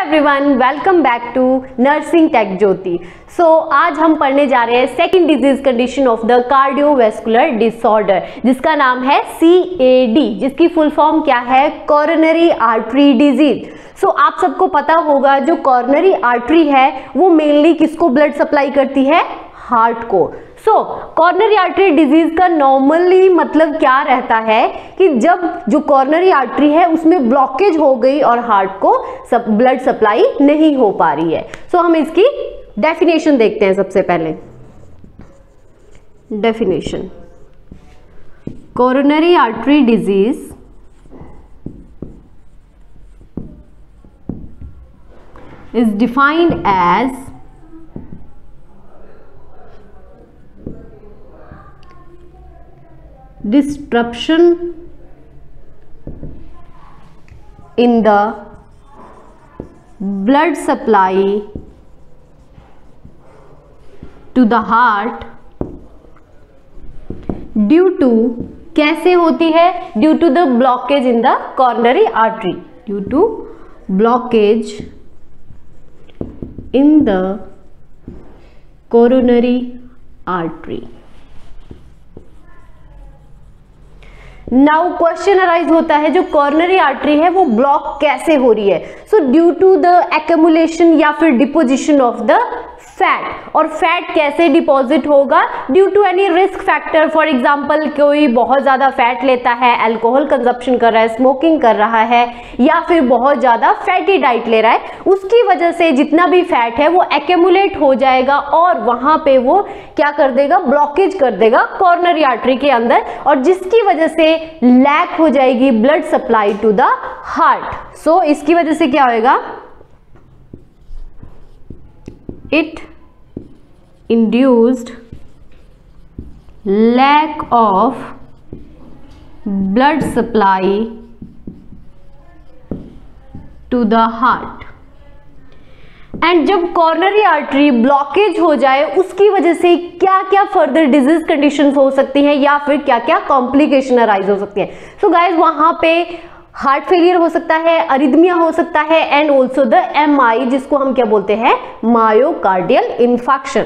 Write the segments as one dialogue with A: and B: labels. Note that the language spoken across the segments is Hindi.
A: Everyone, welcome back to nursing tech Jyoti. आज हम पढ़ने जा रहे हैं second disease condition of the cardiovascular disorder, जिसका नाम है CAD, जिसकी फुल फॉर्म क्या है, कोरोनरी आर्टरी डिजीज। आप सबको पता होगा जो कोरोनरी आर्टरी है वो मेनली किसको ब्लड सप्लाई करती है, हार्ट को। कोरोनरी आर्टरी डिजीज का नॉर्मली मतलब क्या रहता है कि जब जो कोरोनरी आर्टरी है उसमें ब्लॉकेज हो गई और हार्ट को ब्लड सप्लाई नहीं हो पा रही है। हम इसकी डेफिनेशन देखते हैं। सबसे पहले definition, coronary artery disease is defined as disruption in the blood supply to the heart due to, कैसे होती है, due to the blockage in the coronary artery, due to blockage in the coronary artery। Now question arise होता है, जो कोरोनरी आर्टरी है वो ब्लॉक कैसे हो रही है। ड्यू टू द एक्यूमुलेशन या फिर डिपोजिशन ऑफ द फैट। और फैट कैसे डिपॉजिट होगा, due to any risk factor. For example कोई बहुत ज्यादा फैट लेता है, अल्कोहल कंजप्शन कर रहा है, स्मोकिंग कर रहा है, या फिर बहुत ज्यादा फैटी डाइट ले रहा है, उसकी वजह से जितना भी फैट है वो एक्यूमुलेट हो जाएगा और वहां पे वो क्या कर देगा, ब्लॉकेज कर देगा कोरोनरी आर्टरी के अंदर, और जिसकी वजह से लैक हो जाएगी blood supply to the heart. इसकी वजह से क्या होएगा, it induced lack of blood supply to the heart। And जब कोरोनरी आर्टरी ब्लॉकेज हो जाए उसकी वजह से क्या क्या फर्दर डिजीज कंडीशंस हो सकती हैं या फिर क्या क्या कॉम्प्लिकेशन अराइज हो सकती है। गाइज वहां पे हार्ट फेलियर हो सकता है, अरिथमिया हो सकता है, एंड ऑल्सो द MI, जिसको हम क्या बोलते हैं, मायोकार्डियल इन्फेक्शन।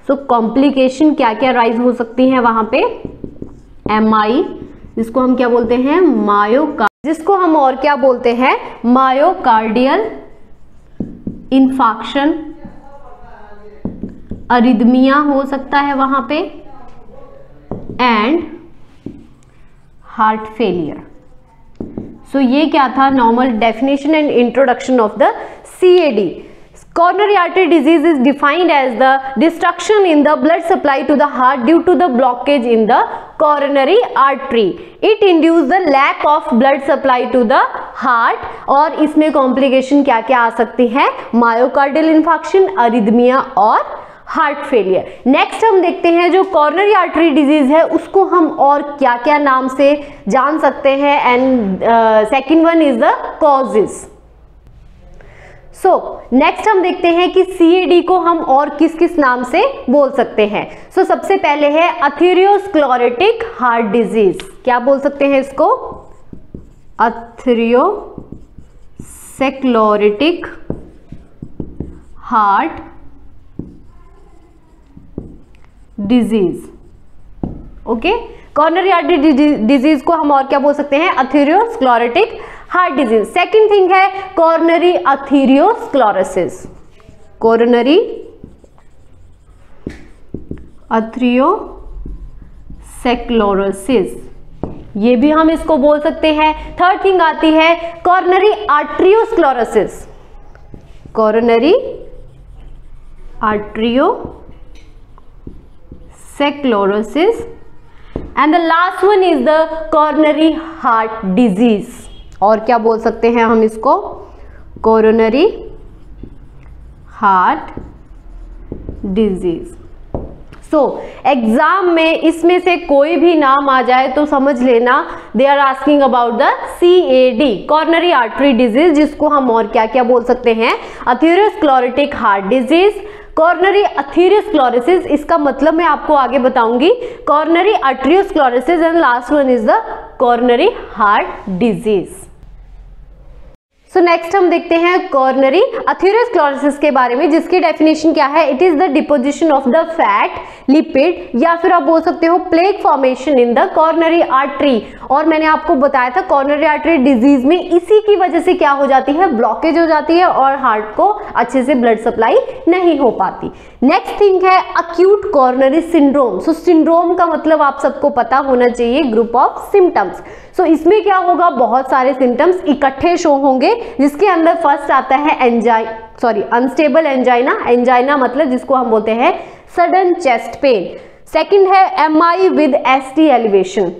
A: कॉम्प्लिकेशन क्या क्या राइज हो सकती हैं वहां पे, MI, जिसको हम क्या बोलते हैं, जिसको हम और क्या बोलते हैं, मायोकार्डियल इन्फेक्शन, अरिथमिया हो सकता है वहां पे, एंड हार्ट फेलियर। ये क्या था, normal definition and introduction of the CAD। Coronary artery disease is defined as the destruction in the blood supply to the heart due to the blockage in the coronary artery. It induces the lack of blood supply to the heart, और इसमें कॉम्प्लिकेशन क्या क्या आ सकती है, मायोकार्डियल इन्फेक्शन, अरिथमिया और हार्ट फेलियर। नेक्स्ट हम देखते हैं जो कोरोनरी आर्टरी डिजीज है उसको हम और क्या क्या नाम से जान सकते हैं, and second one is the causes. Next हम देखते हैं कि CAD को हम और किस किस नाम से बोल सकते हैं। सबसे पहले है अथेरियोस्क्लेरोटिक हार्ट डिजीज। क्या बोल सकते हैं इसको, atherosclerotic heart disease. Okay, coronary artery disease को हम और क्या बोल सकते हैं, atherosclerotic heart disease. Second thing है कोरोनरी अथेरियोस्क्लेरोसिस। कोरोनरी अथेरियोस्क्लेरोसिस, ये भी हम इसको बोल सकते हैं। थर्ड थिंग आती है coronary arteriosclerosis. Coronary arteriosclerosis, and the last one is the coronary heart disease. और क्या बोल सकते हैं हम इसको, कोरोनरी हार्ट डिजीज। एग्जाम में इसमें से कोई भी नाम आ जाए तो समझ लेना they are asking about the CAD, coronary artery disease, जिसको हम और क्या क्या बोल सकते हैं, atherosclerotic heart disease, coronary atherosclerosis, इसका मतलब मैं आपको आगे बताऊंगी, coronary arteriosclerosis, and last one is the coronary heart disease. So next हम देखते हैं कोरोनरी अथेरोस्क्लेरोसिस के बारे में, जिसकी डेफिनेशन क्या है? It is the deposition of the fat, lipid या फिर आप बोल सकते हो plaque formation in the coronary artery. और मैंने आपको बताया था कोरोनरी आर्टरी डिजीज में इसी की वजह से क्या हो जाती है? ब्लॉकेज हो जाती है और हार्ट को अच्छे से ब्लड सप्लाई नहीं हो पाती। नेक्स्ट थिंग है अक्यूट कोरोनरी सिंड्रोम। सो सिंड्रोम का मतलब आप सबको पता होना चाहिए, ग्रुप ऑफ सिम्टम्स। सो इसमें क्या होगा? बहुत सारे सिम्टम्स इकट्ठे शो होंगे, जिसके अंदर फर्स्ट आता है अनस्टेबल एंजाइना। एंजाइना मतलब जिसको हम बोलते हैं सडन चेस्ट पेन। सेकंड है MI with ST elevation.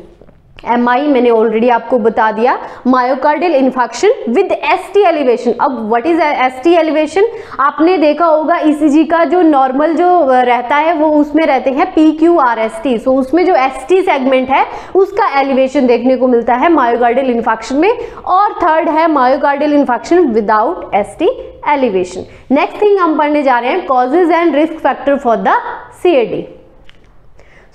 A: MI मैंने ऑलरेडी आपको बता दिया, myocardial infection with ST elevation. अब व्हाट इज एसटी एलिवेशन? आपने देखा होगा ईसीजी का जो नॉर्मल जो रहता है वो उसमें रहते हैं PQRST। सो उसमें जो एसटी सेगमेंट है उसका एलिवेशन देखने को मिलता है मायोकार्डियल इन्फेक्शन में। और थर्ड है myocardial infection without ST elevation. Next thing हम पढ़ने जा रहे हैं causes and risk factor for the CAD।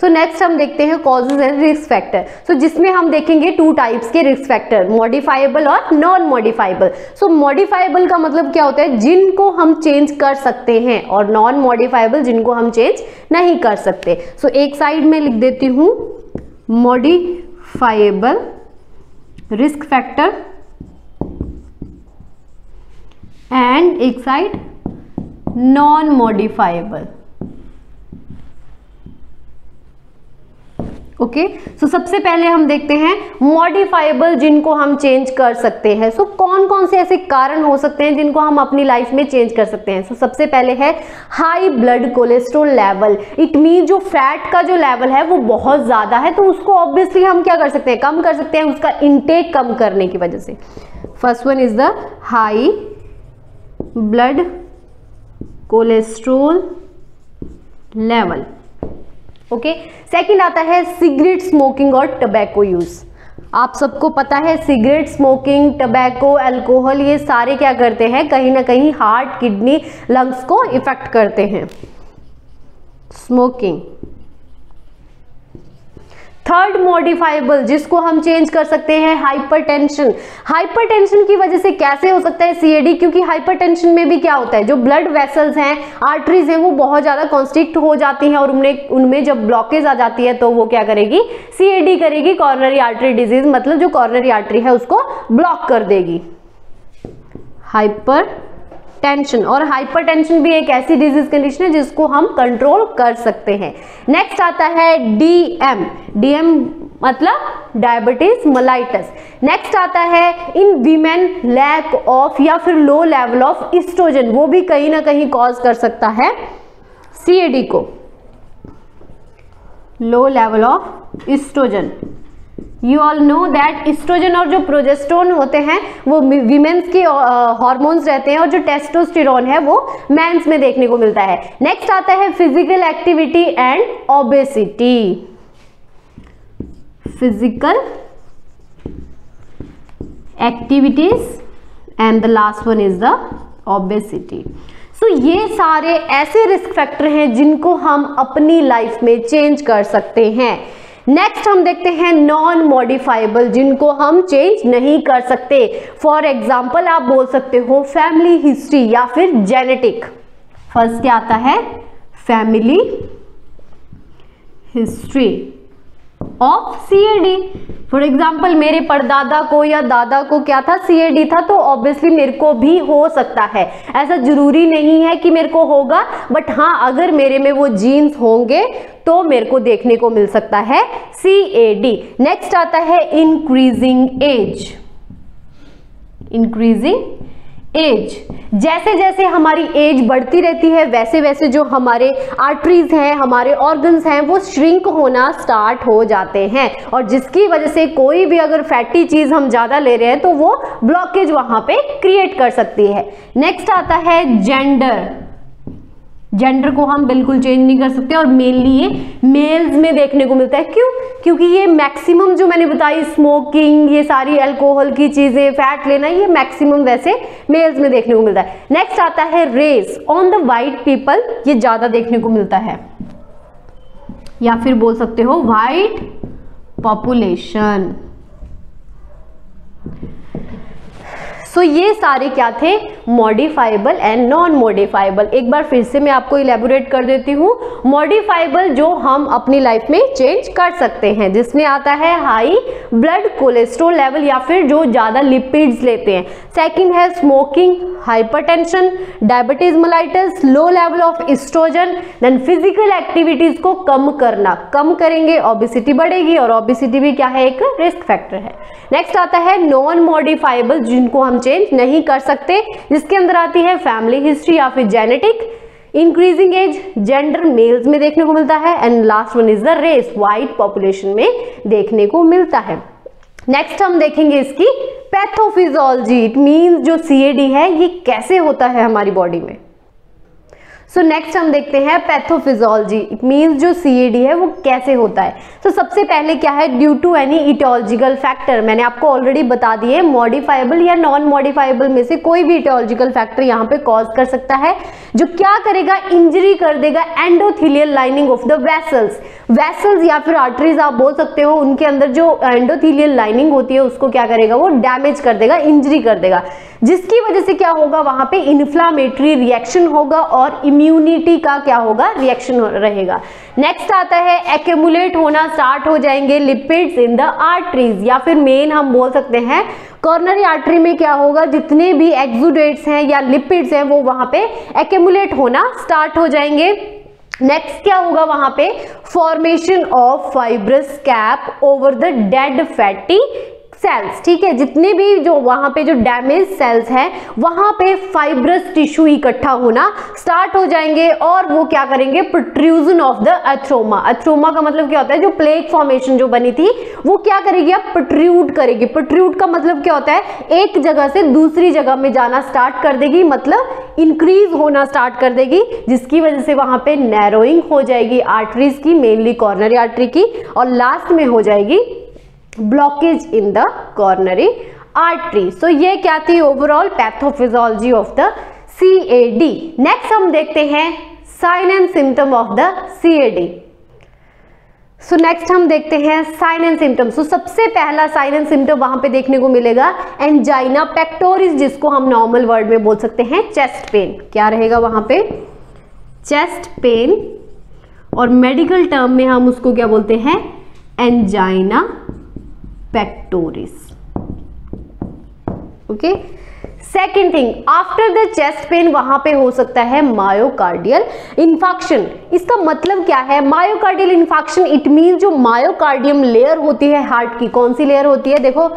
A: So next हम देखते हैं कॉजेज एंड रिस्क फैक्टर। सो जिसमें हम देखेंगे 2 टाइप्स के रिस्क फैक्टर, मॉडिफाइबल और नॉन मॉडिफाइबल। सो मॉडिफाइबल का मतलब क्या होता है? जिनको हम चेंज कर सकते हैं, और नॉन मॉडिफाइबल जिनको हम चेंज नहीं कर सकते। सो एक साइड में लिख देती हूं मॉडिफाइबल रिस्क फैक्टर एंड एक साइड नॉन मॉडिफाइबल। ओके, सो सबसे पहले हम देखते हैं मॉडिफाइबल जिनको हम चेंज कर सकते हैं। सो कौन कौन से ऐसे कारण हो सकते हैं जिनको हम अपनी लाइफ में चेंज कर सकते हैं? सो सबसे पहले है high blood cholesterol level. It mean जो फैट का जो लेवल है वो बहुत ज्यादा है, तो उसको ऑब्वियसली हम क्या कर सकते हैं? कम कर सकते हैं, उसका इनटेक कम करने की वजह से। First one is the high blood cholesterol level. Okay, second आता है सिगरेट स्मोकिंग और टबैको यूज। आप सबको पता है सिगरेट स्मोकिंग, टबैको, अल्कोहल ये सारे क्या करते हैं? कहीं ना कहीं हार्ट, किडनी, लंग्स को इफेक्ट करते हैं। स्मोकिंग। थर्ड मॉडिफाइबल जिसको हम चेंज कर सकते हैं हाइपरटेंशन। हाइपरटेंशन की वजह से कैसे हो सकता है CAD? क्योंकि हाइपरटेंशन में भी क्या होता है? जो ब्लड वेसल्स हैं, आर्टरीज हैं, वो बहुत ज्यादा कॉन्स्ट्रिक्ट हो जाती हैं और उनमें जब ब्लॉकेज आ जाती है तो वो क्या करेगी? CAD करेगी, कॉर्नरी आर्टरी डिजीज, मतलब जो कॉर्नरी आर्टरी है उसको ब्लॉक कर देगी। हाइपरटेंशन, और हाइपरटेंशन भी एक ऐसी डिजीज कंडीशन है जिसको हम कंट्रोल कर सकते हैं। नेक्स्ट आता है DM मतलब डायबिटीज मेलाइटस। नेक्स्ट आता है इन वीमेन लैक ऑफ या फिर लो लेवल ऑफ एस्ट्रोजन, वो भी कहीं ना कहीं कॉज कर सकता है CAD को। Low level of estrogen, you all know that estrogen और जो प्रोजेस्टेरोन होते हैं वो वीमेन्स के हार्मोन्स रहते हैं, और जो टेस्टोस्टेरोन है वो मेंस में देखने को मिलता है। नेक्स्ट आता है physical activity and obesity. Physical activities and the last one is the obesity. So ये सारे ऐसे रिस्क फैक्टर हैं जिनको हम अपनी लाइफ में चेंज कर सकते हैं। नेक्स्ट हम देखते हैं नॉन मॉडिफाइबल जिनको हम चेंज नहीं कर सकते। फॉर एग्जाम्पल आप बोल सकते हो फैमिली हिस्ट्री या फिर जेनेटिक। फर्स्ट क्या आता है? Family history of CAD। For example मेरे परदादा को या दादा को क्या था? CAD था, तो ऑब्वियसली मेरे को भी हो सकता है। ऐसा जरूरी नहीं है कि मेरे को होगा, बट हाँ अगर मेरे में वो जीन्स होंगे तो मेरे को देखने को मिल सकता है CAD। नेक्स्ट आता है इंक्रीजिंग एज। इंक्रीजिंग एज, जैसे जैसे हमारी एज बढ़ती रहती है वैसे वैसे जो हमारे आर्टरीज हैं, हमारे ऑर्गन्स हैं, वो श्रिंक होना स्टार्ट हो जाते हैं, और जिसकी वजह से कोई भी अगर फैटी चीज हम ज्यादा ले रहे हैं तो वो ब्लॉकेज वहां पे क्रिएट कर सकती है। नेक्स्ट आता है जेंडर। जेंडर को हम बिल्कुल चेंज नहीं कर सकते, और मेनली ये मेल्स में देखने को मिलता है। क्यों? क्योंकि ये मैक्सिमम जो मैंने बताई स्मोकिंग, ये सारी अल्कोहल की चीजें, फैट लेना, ये मैक्सिमम वैसे मेल्स में देखने को मिलता है। नेक्स्ट आता है race on the white people, ये ज्यादा देखने को मिलता है, या फिर बोल सकते हो वाइट पॉपुलेशन। सो ये सारे क्या थे, मॉडिफाइबल एंड नॉन मॉडिफाइबल। एक बार फिर से मैं आपको इलेबोरेट कर देती हूँ। मॉडिफाइबल जो हम अपनी लाइफ में चेंज कर सकते हैं, जिसमें आता है हाई ब्लड कोलेस्ट्रॉल लेवल या फिर जो ज्यादा लिपिड्स लेते हैं। सेकंड है smoking, hypertension, diabetes mellitus, low level of estrogen. Then physical activities को कम करना, कम करेंगे ओबेसिटी बढ़ेगी, और ओबेसिटी भी क्या है, एक रिस्क फैक्टर है। नेक्स्ट आता है नॉन मॉडिफाइबल, जिनको हम चेंज नहीं कर सकते, जिसके अंदर आती है फैमिली हिस्ट्री या फिर genetic, increasing age, gender males में देखने को मिलता है, and last one is the race, white population में देखने को मिलता है। नेक्स्ट हम देखेंगे इसकी पैथोफिजियोलॉजी, इट मींस जो CAD है ये कैसे होता है हमारी बॉडी में। सो नेक्स्ट हम देखते हैं पैथोफिजियोलॉजी, इट मींस जो CAD है वो कैसे होता है। तो सबसे पहले क्या है, due to any etiological factor, मैंने आपको ऑलरेडी बता दिए, मॉडिफाइबल या नॉन मॉडिफाइबल में से कोई भी इटियोलॉजिकल फैक्टर यहाँ पे कॉज कर सकता है, जो क्या करेगा, इंजरी कर देगा endothelial lining of the vessels. Vessels या फिर आर्टरीज आप बोल सकते हो, उनके अंदर जो एंडोथेलियल लाइनिंग होती है उसको क्या करेगा, वो डैमेज कर देगा, इंजरी कर देगा, जिसकी वजह से क्या होगा, वहां पे इन्फ्लामेटरी रिएक्शन होगा और इम्यूनिटी का क्या होगा, रिएक्शन रहेगा। नेक्स्ट आता है एक्यूमुलेट होना स्टार्ट हो जाएंगे लिपिड्स इन द आर्टरीज, या फिर मेन हम बोल सकते हैं कॉर्नरी आर्टरी में क्या होगा, जितने भी एक्सुडेट्स हैं या लिपिड्स हैं वो वहां पे एक्यूमुलेट होना स्टार्ट हो जाएंगे। नेक्स्ट क्या होगा, वहां पे formation of fibrous cap over the dead fatty cells, ठीक है, जितने भी जो वहां पे जो डैमेज सेल्स हैं वहां पे फाइब्रस टिश्यू इकट्ठा होना स्टार्ट हो जाएंगे, और वो क्या करेंगे, प्रोट्रूजन ऑफ द अथ्रोमा। अथ्रोमा का मतलब क्या होता है, जो प्लेक फॉर्मेशन जो बनी थी वो क्या करेगी, अब प्रोट्रूड करेगी। प्रोट्रूड का मतलब क्या होता है, एक जगह से दूसरी जगह में जाना स्टार्ट कर देगी, मतलब इंक्रीज होना स्टार्ट कर देगी, जिसकी वजह से वहां पे नैरोइंग हो जाएगी आर्टरीज की, मेनली कॉर्नरी आर्टरी की, और लास्ट में हो जाएगी blockage in the coronary artery. So ये क्या थी overall pathophysiology of the CAD। Next हम देखते हैं sign and symptom of the CAD। So next हम देखते हैं साइन एंड सिम्टम। सो सबसे पहला साइन एंड सिम्टम वहां पे देखने को मिलेगा एंजाइना पेक्टोरिस, जिसको हम नॉर्मल वर्ड में बोल सकते हैं चेस्ट पेन। क्या रहेगा वहां पे, चेस्ट पेन, और मेडिकल टर्म में हम उसको क्या बोलते हैं, angina pectoris. Okay, second thing, after the chest pain वहां पे हो सकता है मायोकार्डियल इन्फाक्शन। इसका मतलब क्या है, मायोकार्डियल इन्फाक्शन, इट मीन जो मायोकार्डियम लेयर होती है हार्ट की, कौन सी लेयर होती है, देखो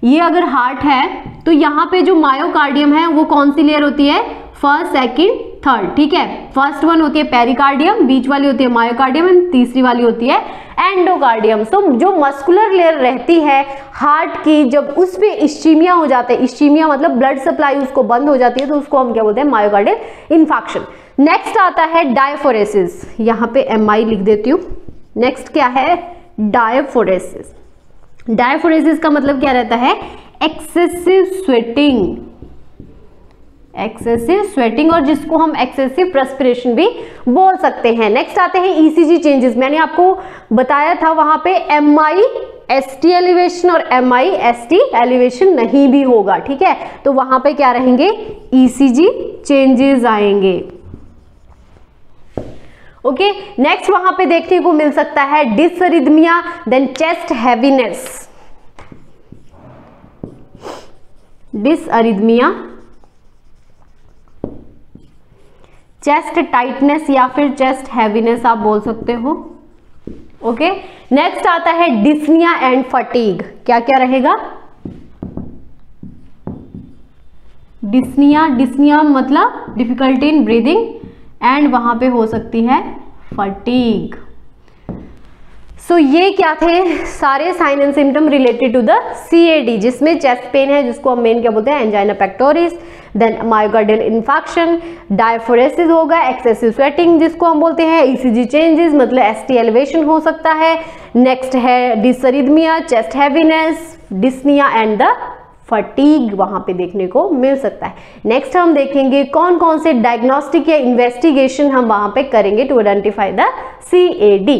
A: ये अगर हार्ट है तो यहाँ पे जो मायोकार्डियम है वो कौन सी लेयर होती है, फर्स्ट, सेकंड, थर्ड, ठीक है। फर्स्ट वन होती है पेरिकार्डियम, बीच वाली होती है मायोकार्डियम, एंड तीसरी वाली होती है एंडोकार्डियम। सो जो मस्कुलर लेयर रहती है हार्ट की, जब उस पे इस्चीमिया हो जाता है, इस्चीमिया मतलब ब्लड सप्लाई उसको बंद हो जाती है, तो उसको हम क्या बोलते हैं, मायोकार्डियल इन्फाक्शन। नेक्स्ट आता है डायफोरेसिस, यहाँ पे MI लिख देती हूँ। नेक्स्ट क्या है, डायफोरेसिस। डायफोरेसिस का मतलब क्या रहता है, एक्सेसिव स्वेटिंग, एक्सेसिव स्वेटिंग, और जिसको हम एक्सेसिव प्रेस्पिरेशन भी बोल सकते हैं। नेक्स्ट आते हैं ECG चेंजेस। मैंने आपको बताया था वहां पे MI ST एलिवेशन और MI ST एलिवेशन नहीं भी होगा, ठीक है, तो वहां पे क्या रहेंगे, ECG चेंजेस आएंगे। ओके, नेक्स्ट वहां पे देखने को मिल सकता है dysarrhythmia, then chest heaviness, dysarrhythmia, chest tightness या फिर चेस्ट हैवीनेस आप बोल सकते हो। ओके, नेक्स्ट आता है डिस्निया एंड फटीग। क्या क्या रहेगा, डिस्निया, डिस्निया मतलब डिफिकल्टी इन ब्रीदिंग, एंड वहां पे हो सकती है फटीग। सो ये क्या थे सारे sign and symptom related to the CAD, जिसमें चेस्ट पेन है जिसको हम मेन क्या बोलते हैं, angina pectoris, then myocardial infarction, diaphoresis होगा, एक्सेसिव स्वेटिंग जिसको हम बोलते हैं, ECG चेंजेस मतलब ST एलिवेशन हो सकता है, नेक्स्ट है dysarrhythmia, chest heaviness, dyspnoea and the fatigue वहां पे देखने को मिल सकता है। नेक्स्ट हम देखेंगे कौन कौन से डायग्नोस्टिक या इन्वेस्टिगेशन हम वहां पे करेंगे to identify the CAD।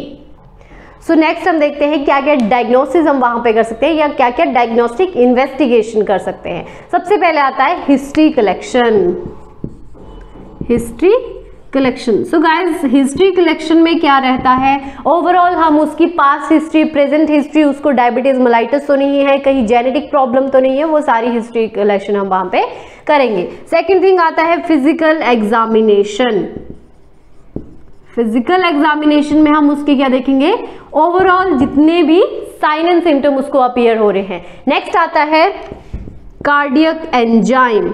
A: So next हम देखते हैं क्या क्या डायग्नोसिस हम वहां पे कर सकते हैं या क्या क्या डायग्नोस्टिक इन्वेस्टिगेशन कर सकते हैं। सबसे पहले आता है history collection. History collection, so guys history collection में क्या रहता है, ओवरऑल हम उसकी पास्ट हिस्ट्री, प्रेजेंट हिस्ट्री, उसको डायबिटीज मेलाइटिस तो नहीं है, कहीं जेनेटिक प्रॉब्लम तो नहीं है, वो सारी हिस्ट्री कलेक्शन हम वहां पे करेंगे। सेकेंड थिंग आता है फिजिकल एग्जामिनेशन। फिजिकल एग्जामिनेशन में हम उसके क्या देखेंगे, ओवरऑल जितने भी साइन एंड सिम्टम उसको अपीयर हो रहे हैं। नेक्स्ट आता है कार्डियक एंजाइम।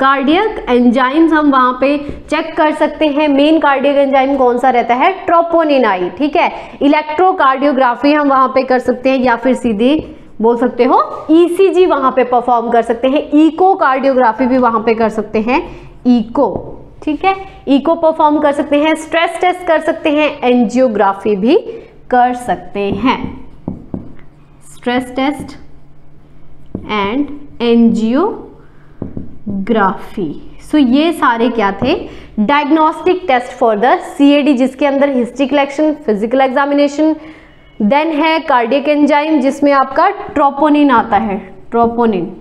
A: कार्डियक एंजाइम्स हम वहां पे चेक कर सकते हैं। मेन कार्डियक एंजाइम कौन सा रहता है, ट्रोपोनिन आई, ठीक है। इलेक्ट्रोकार्डियोग्राफी हम वहां पे कर सकते हैं या फिर सीधे बोल सकते हो ईसीजी वहां पे परफॉर्म कर सकते हैं। इकोकार्डियोग्राफी भी वहां पे कर सकते हैं, इको, ठीक है, इको परफॉर्म कर सकते हैं। स्ट्रेस टेस्ट कर सकते हैं, एंजियोग्राफी भी कर सकते हैं। Stress test and angiography. So ये सारे क्या थे, diagnostic test for the CAD, जिसके अंदर history collection, physical examination, then है कार्डियक एंजाइम जिसमें आपका ट्रोपोनिन आता है, troponin,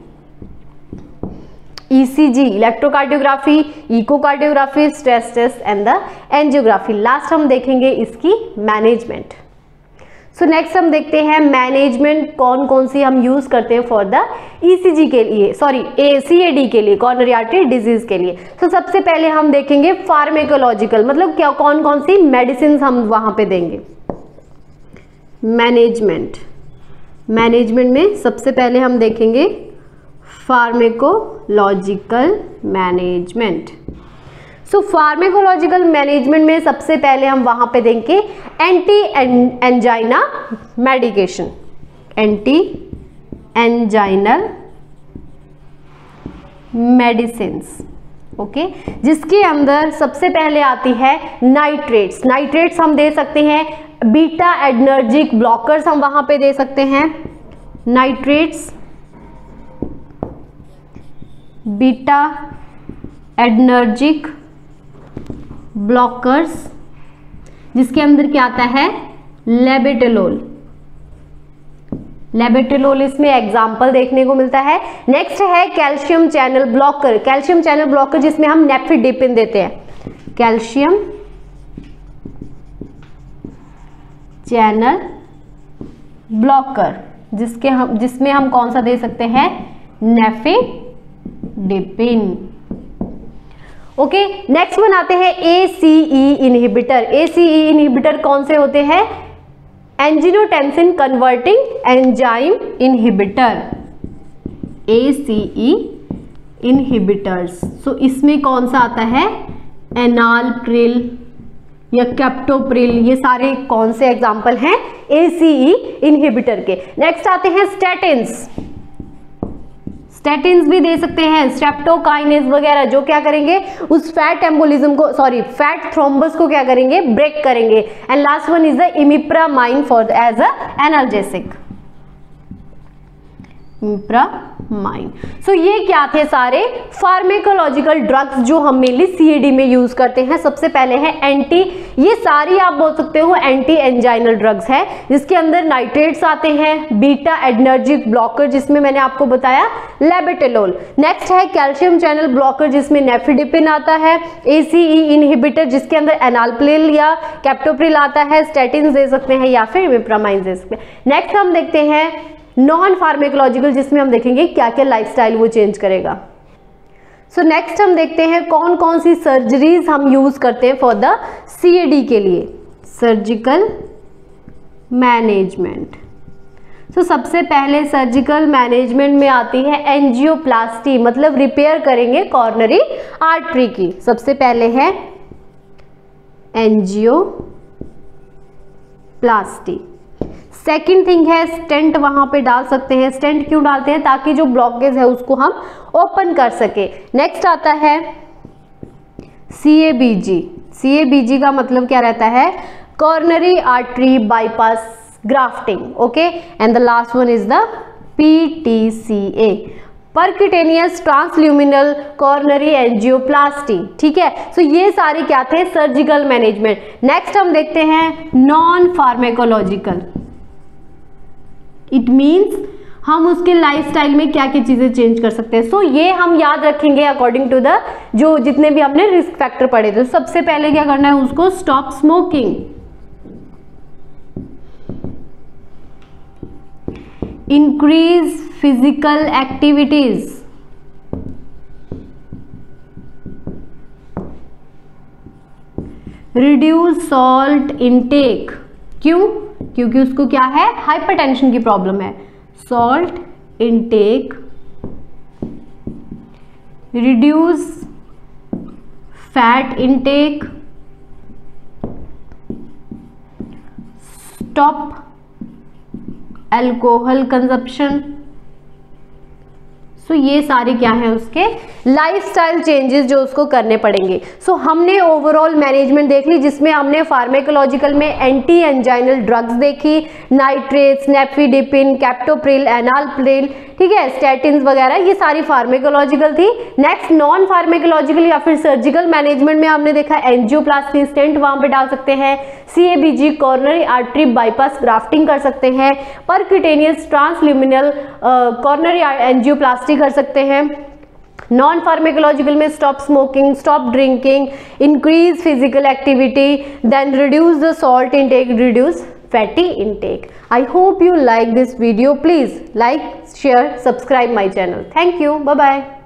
A: ECG, electrocardiography, echocardiography, stress test and the angiography. Last हम देखेंगे इसकी मैनेजमेंट। सो नेक्स्ट हम देखते हैं मैनेजमेंट कौन कौन सी हम यूज करते हैं फॉर द ईसीजी के लिए, सॉरी सीएडी के लिए, कॉर्नरी आर्टरी डिजीज के लिए। तो सबसे पहले हम देखेंगे फार्मेकोलॉजिकल, मतलब क्या कौन कौन सी मेडिसिन हम वहां पे देंगे। मैनेजमेंट, मैनेजमेंट में सबसे पहले हम देखेंगे फार्मेकोलॉजिकल मैनेजमेंट। सो फार्मेकोलॉजिकल मैनेजमेंट में सबसे पहले हम वहां पे देंगे anti angina medication, anti anginal medicines, okay, जिसके अंदर सबसे पहले आती है नाइट्रेट्स। नाइट्रेट्स हम दे सकते हैं, बीटा एडनर्जिक ब्लॉकर्स हम वहां पे दे सकते हैं, नाइट्रेट्स, बीटा एडनर्जिक ब्लॉकर्स, जिसके अंदर क्या आता है, लेबेटोलोल। लेबेटोलोल इसमें एग्जाम्पल देखने को मिलता है। नेक्स्ट है calcium channel blocker, calcium channel blocker जिसमें हम नेफिडिपिन देते हैं, कैल्शियम चैनल ब्लॉकर, जिसमें हम कौन सा दे सकते हैं, नेफिडिपिन, ओके। नेक्स्ट बनाते हैं एसीई इनहिबिटर। एसीई इनहिबिटर कौन से होते हैं, angiotensin converting enzyme inhibitor, ACE inhibitors. So इसमें कौन सा आता है, एनालप्रिल या कैप्टोप्रिल, ये सारे कौन से एग्जाम्पल हैं एसीई इनहिबिटर के। नेक्स्ट आते हैं स्टैटिन्स। स्टैटिन्स भी दे सकते हैं, स्ट्रेप्टोकाइनेज वगैरह, जो क्या करेंगे, उस फैट एम्बोलिज्म को, सॉरी फैट थ्रोम्बस को क्या करेंगे, ब्रेक करेंगे। And last one is the imipramine for as a analgesic, imipramine. So ये क्या थे सारे फार्मेकोलॉजिकल ड्रग्स जो हम मेनली सीएडी में यूज करते हैं। सबसे पहले है एंटी, ये सारी आप बोल सकते हो एंटी एंजाइनल ड्रग्स है, जिसके अंदर नाइट्रेट्स आते हैं, बीटा एडनर्जिक ब्लॉकर जिसमें मैंने आपको बताया लेबेटोलोल। नेक्स्ट है कैल्शियम चैनल ब्लॉकर जिसमें नेफिडिपिन आता है, एसीई इनहिबिटर जिसके अंदर एनालप्रिल या कैप्टोप्रिल आता है, स्टैटिन्स दे सकते हैं या फिर इमिप्रामाइन दे सकते हैं। नेक्स्ट हम देखते हैं नॉन फार्मेकोलॉजिकल, जिसमें हम देखेंगे क्या क्या लाइफस्टाइल वो चेंज करेगा। सो नेक्स्ट हम देखते हैं कौन कौन सी सर्जरीज हम यूज करते हैं फॉर द सीएडी के लिए, सर्जिकल मैनेजमेंट। सो सबसे पहले सर्जिकल मैनेजमेंट में आती है एंजियोप्लास्टी, मतलब रिपेयर करेंगे कॉर्नरी आर्टरी की। सबसे पहले है एंजियोप्लास्टी। सेकेंड थिंग है स्टेंट, वहां पे डाल सकते हैं। स्टेंट क्यों डालते हैं, ताकि जो ब्लॉकेज है उसको हम ओपन कर सके। नेक्स्ट आता है सीएबीजी। सीएबीजी का मतलब क्या रहता है, coronary artery bypass grafting, okay. And the last one is the PTCA, percutaneous transluminal coronary angioplasty, ठीक है। सो ये सारे क्या थे, सर्जिकल मैनेजमेंट। नेक्स्ट हम देखते हैं नॉन फार्मेकोलॉजिकल। इट मीन्स हम उसके लाइफस्टाइल में क्या क्या चीजें चेंज कर सकते हैं। सो ये हम याद रखेंगे अकॉर्डिंग टू द जो जितने भी हमने रिस्क फैक्टर पढ़े थे। सबसे पहले क्या करना है, उसको stop smoking, increase physical activities, reduce salt intake. क्यों? क्योंकि उसको क्या है, हाइपरटेंशन की प्रॉब्लम है। Salt intake, reduce fat intake, stop alcohol consumption. So ये सारे क्या है उसके लाइफस्टाइल चेंजेस जो उसको करने पड़ेंगे। सो हमने ओवरऑल मैनेजमेंट देख ली, जिसमें हमने फार्मेकोलॉजिकल में एंटी एंजाइनल ड्रग्स देखी, नाइट्रेट्स, नेफिडिपिन, कैप्टोप्रिल, एनालप्रिल, ठीक है, स्टैटिन्स वगैरह, ये सारी फार्मेकोलॉजिकल थी। नेक्स्ट नॉन फार्मेकोलॉजिकल या फिर सर्जिकल मैनेजमेंट में हमने देखा एंजियोप्लास्टी, स्टेंट वहां पे डाल सकते हैं, CABG coronary artery bypass grafting कर सकते हैं, परक्यूटेनियस ट्रांसल्यूमिनल कॉर्नरी एंजियोप्लास्टी कर सकते हैं। नॉन फार्मेकोलॉजिकल में stop smoking, stop drinking, increase physical activity, then reduce the salt intake, reduce fatty intake. I hope you like this video. Please like, share, subscribe my channel. Thank you. Bye bye.